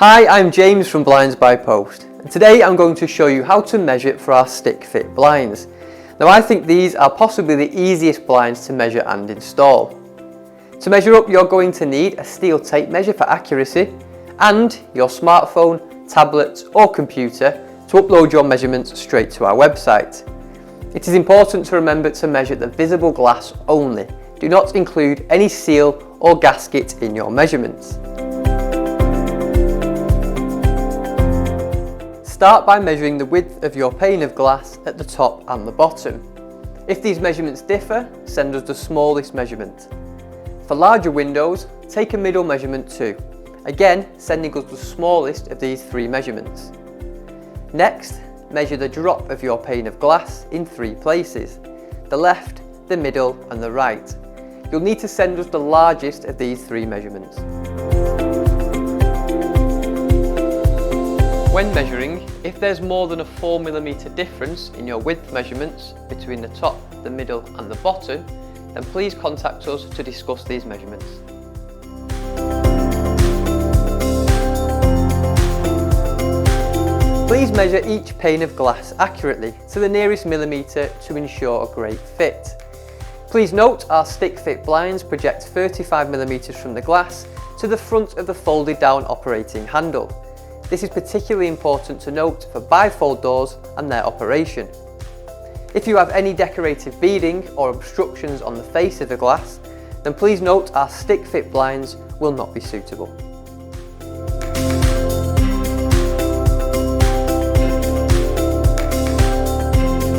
Hi, I'm James from BlindsbyPost, and today I'm going to show you how to measure for our StickFit blinds. Now I think these are possibly the easiest blinds to measure and install. To measure up, you're going to need a steel tape measure for accuracy and your smartphone, tablet or computer to upload your measurements straight to our website. It is important to remember to measure the visible glass only. Do not include any seal or gasket in your measurements. Start by measuring the width of your pane of glass at the top and the bottom. If these measurements differ, send us the smallest measurement. For larger windows, take a middle measurement too, again sending us the smallest of these three measurements. Next, measure the drop of your pane of glass in three places: the left, the middle and the right. You'll need to send us the largest of these three measurements. When measuring, if there's more than a 4mm difference in your width measurements between the top, the middle and the bottom, then please contact us to discuss these measurements. Please measure each pane of glass accurately to the nearest millimetre to ensure a great fit. Please note our StickFit blinds project 35mm from the glass to the front of the folded down operating handle. This is particularly important to note for bifold doors and their operation. If you have any decorative beading or obstructions on the face of the glass, then please note our StickFit blinds will not be suitable.